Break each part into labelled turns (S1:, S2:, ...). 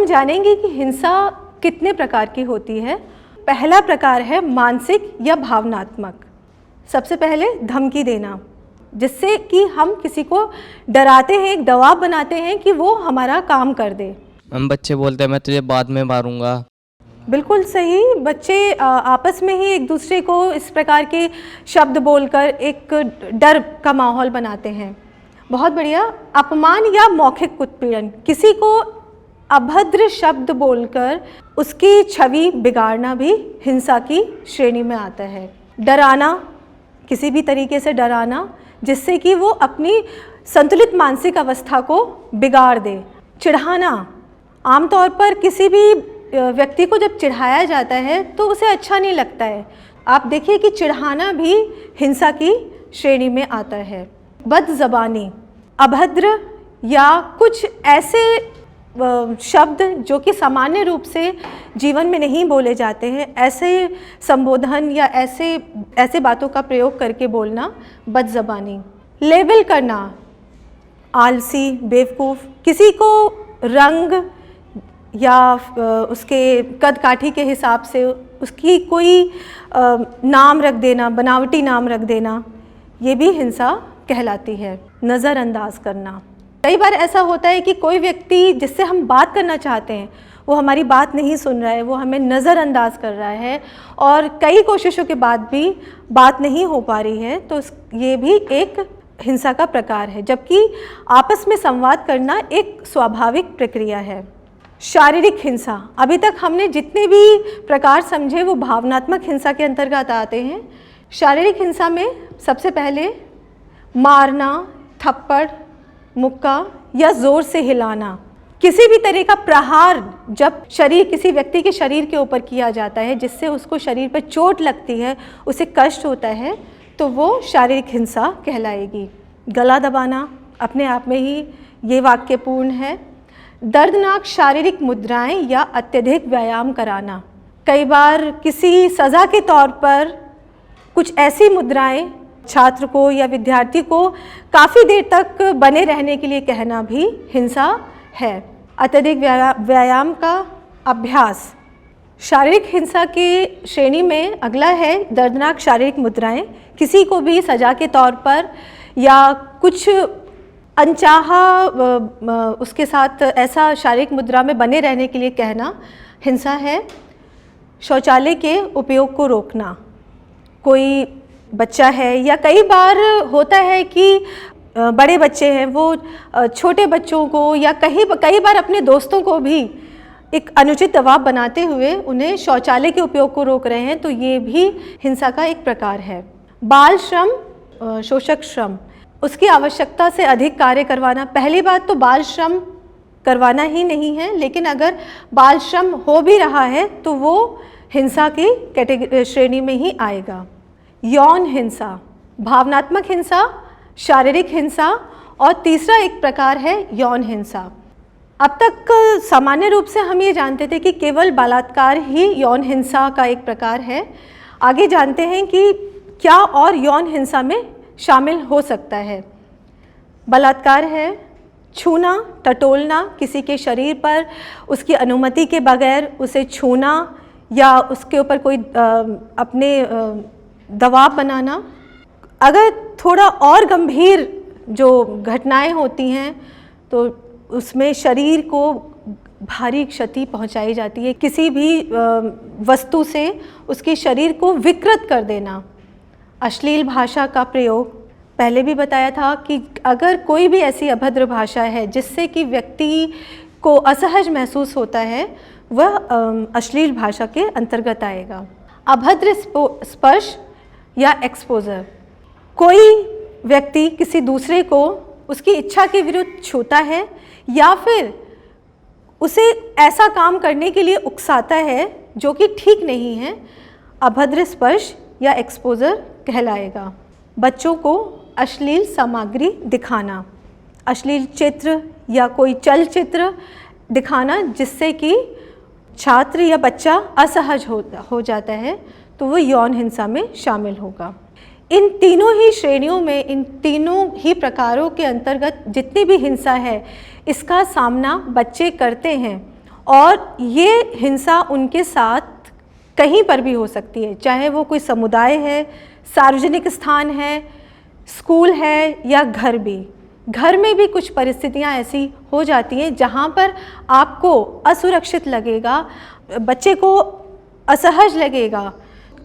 S1: हम जानेंगे कि हिंसा कितने प्रकार की होती है। पहला प्रकार है मानसिक या भावनात्मक। सबसे पहले धमकी देना, जिससे कि हम किसी को डराते हैं, एक दबाव बनाते हैं कि वो हमारा काम कर दे।
S2: हम बच्चे बोलते हैं मैं तुझे बाद में मारूंगा।
S1: बिल्कुल सही। बच्चे आपस में ही एक दूसरे को इस प्रकार के शब्द बोलकर एक डर का माहौल बनाते हैं। बहुत बढ़िया। अपमान या मौखिक उत्पीड़न, किसी को अभद्र शब्द बोलकर उसकी छवि बिगाड़ना भी हिंसा की श्रेणी में आता है। डराना, किसी भी तरीके से डराना जिससे कि वो अपनी संतुलित मानसिक अवस्था को बिगाड़ दे। चिढ़ाना, आमतौर पर किसी भी व्यक्ति को जब चिढ़ाया जाता है तो उसे अच्छा नहीं लगता है। आप देखिए कि चिढ़ाना भी हिंसा की श्रेणी में आता है। बदज़बानी, अभद्र या कुछ ऐसे शब्द जो कि सामान्य रूप से जीवन में नहीं बोले जाते हैं, ऐसे संबोधन या ऐसे बातों का प्रयोग करके बोलना बदज़बानी। लेबल करना, आलसी, बेवकूफ़, किसी को रंग या उसके कद काठी के हिसाब से उसकी कोई नाम रख देना, बनावटी नाम रख देना, ये भी हिंसा कहलाती है। नज़रअंदाज करना, कई बार ऐसा होता है कि कोई व्यक्ति जिससे हम बात करना चाहते हैं वो हमारी बात नहीं सुन रहा है, वो हमें नज़रअंदाज कर रहा है और कई कोशिशों के बाद भी बात नहीं हो पा रही है, तो ये भी एक हिंसा का प्रकार है, जबकि आपस में संवाद करना एक स्वाभाविक प्रक्रिया है। शारीरिक हिंसा, अभी तक हमने जितने भी प्रकार समझे वो भावनात्मक हिंसा के अंतर्गत आते हैं। शारीरिक हिंसा में सबसे पहले मारना, थप्पड़, मुक्का या ज़ोर से हिलाना, किसी भी तरह का प्रहार जब किसी व्यक्ति के शरीर के ऊपर किया जाता है जिससे उसको शरीर पर चोट लगती है, उसे कष्ट होता है, तो वो शारीरिक हिंसा कहलाएगी। गला दबाना अपने आप में ही ये वाक्यपूर्ण है। दर्दनाक शारीरिक मुद्राएं या अत्यधिक व्यायाम कराना, कई बार किसी सज़ा के तौर पर कुछ ऐसी मुद्राएं छात्र को या विद्यार्थी को काफ़ी देर तक बने रहने के लिए कहना भी हिंसा है। अत्यधिक व्यायाम का अभ्यास, शारीरिक हिंसा की श्रेणी में अगला है दर्दनाक शारीरिक मुद्राएं। किसी को भी सज़ा के तौर पर या कुछ अनचाहा उसके साथ ऐसा शारीरिक मुद्रा में बने रहने के लिए कहना हिंसा है। शौचालय के उपयोग को रोकना, कोई बच्चा है या कई बार होता है कि बड़े बच्चे हैं वो छोटे बच्चों को या कई बार अपने दोस्तों को भी एक अनुचित दबाव बनाते हुए उन्हें शौचालय के उपयोग को रोक रहे हैं, तो ये भी हिंसा का एक प्रकार है। बाल श्रम, शोषक श्रम, उसकी आवश्यकता से अधिक कार्य करवाना। पहली बात तो बाल श्रम करवाना ही नहीं है, लेकिन अगर बाल श्रम हो भी रहा है तो वो हिंसा की श्रेणी में ही आएगा। यौन हिंसा, भावनात्मक हिंसा, शारीरिक हिंसा और तीसरा एक प्रकार है यौन हिंसा। अब तक सामान्य रूप से हम ये जानते थे कि केवल बलात्कार ही यौन हिंसा का एक प्रकार है। आगे जानते हैं कि क्या और यौन हिंसा में शामिल हो सकता है। बलात्कार है छूना, टटोलना, किसी के शरीर पर उसकी अनुमति के बगैर उसे छूना या उसके ऊपर कोई अपने दबाव बनाना। अगर थोड़ा और गंभीर जो घटनाएं होती हैं तो उसमें शरीर को भारी क्षति पहुंचाई जाती है, किसी भी वस्तु से उसके शरीर को विकृत कर देना। अश्लील भाषा का प्रयोग, पहले भी बताया था कि अगर कोई भी ऐसी अभद्र भाषा है जिससे कि व्यक्ति को असहज महसूस होता है, वह अश्लील भाषा के अंतर्गत आएगा। अभद्र स्पर्श या एक्सपोजर, कोई व्यक्ति किसी दूसरे को उसकी इच्छा के विरुद्ध छूता है या फिर उसे ऐसा काम करने के लिए उकसाता है जो कि ठीक नहीं है, अभद्र स्पर्श या एक्सपोजर कहलाएगा। बच्चों को अश्लील सामग्री दिखाना, अश्लील चित्र या कोई चलचित्र दिखाना जिससे कि छात्र या बच्चा असहज हो जाता है, तो वो यौन हिंसा में शामिल होगा। इन तीनों ही श्रेणियों में, इन तीनों ही प्रकारों के अंतर्गत जितनी भी हिंसा है, इसका सामना बच्चे करते हैं और ये हिंसा उनके साथ कहीं पर भी हो सकती है, चाहे वो कोई समुदाय है, सार्वजनिक स्थान है, स्कूल है या घर भी। घर में भी कुछ परिस्थितियां ऐसी हो जाती हैं जहां पर आपको असुरक्षित लगेगा, बच्चे को असहज लगेगा,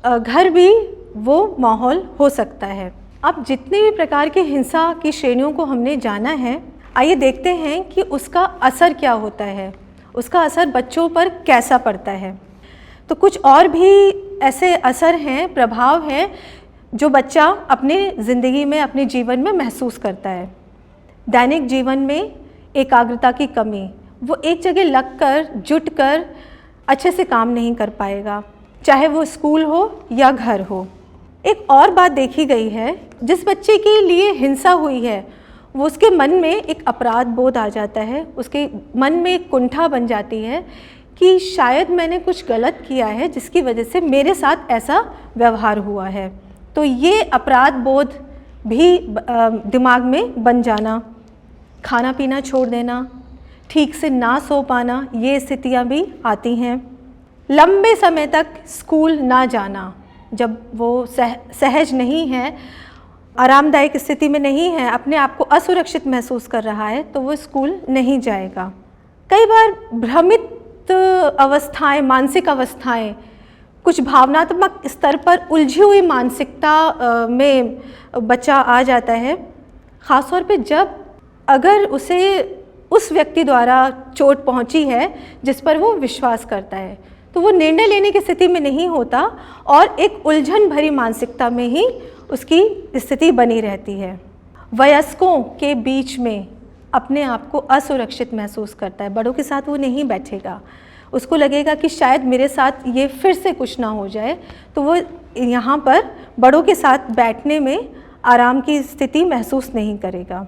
S1: घर भी वो माहौल हो सकता है। अब जितने भी प्रकार के हिंसा की श्रेणियों को हमने जाना है, आइए देखते हैं कि उसका असर क्या होता है, उसका असर बच्चों पर कैसा पड़ता है। तो कुछ और भी ऐसे असर हैं, प्रभाव हैं जो बच्चा अपने ज़िंदगी में, अपने जीवन में महसूस करता है। दैनिक जीवन में एकाग्रता की कमी, वो एक जगह लगकर, जुटकर अच्छे से काम नहीं कर पाएगा, चाहे वो स्कूल हो या घर हो। एक और बात देखी गई है, जिस बच्चे के लिए हिंसा हुई है वो उसके मन में एक अपराध बोध आ जाता है, उसके मन में एक कुंठा बन जाती है कि शायद मैंने कुछ गलत किया है जिसकी वजह से मेरे साथ ऐसा व्यवहार हुआ है। तो ये अपराध बोध भी दिमाग में बन जाना, खाना पीना छोड़ देना, ठीक से ना सो पाना, ये स्थितियाँ भी आती हैं। लंबे समय तक स्कूल ना जाना, जब वो सहज नहीं है, आरामदायक स्थिति में नहीं है, अपने आप को असुरक्षित महसूस कर रहा है, तो वो स्कूल नहीं जाएगा। कई बार भ्रमित अवस्थाएं, मानसिक अवस्थाएं, कुछ भावनात्मक स्तर पर उलझी हुई मानसिकता में बच्चा आ जाता है, ख़ासतौर पे जब अगर उसे उस व्यक्ति द्वारा चोट पहुंची है जिस पर वो विश्वास करता है, तो वो निर्णय लेने की स्थिति में नहीं होता और एक उलझन भरी मानसिकता में ही उसकी स्थिति बनी रहती है। वयस्कों के बीच में अपने आप को असुरक्षित महसूस करता है, बड़ों के साथ वो नहीं बैठेगा, उसको लगेगा कि शायद मेरे साथ ये फिर से कुछ ना हो जाए, तो वो यहाँ पर बड़ों के साथ बैठने में आराम की स्थिति महसूस नहीं करेगा।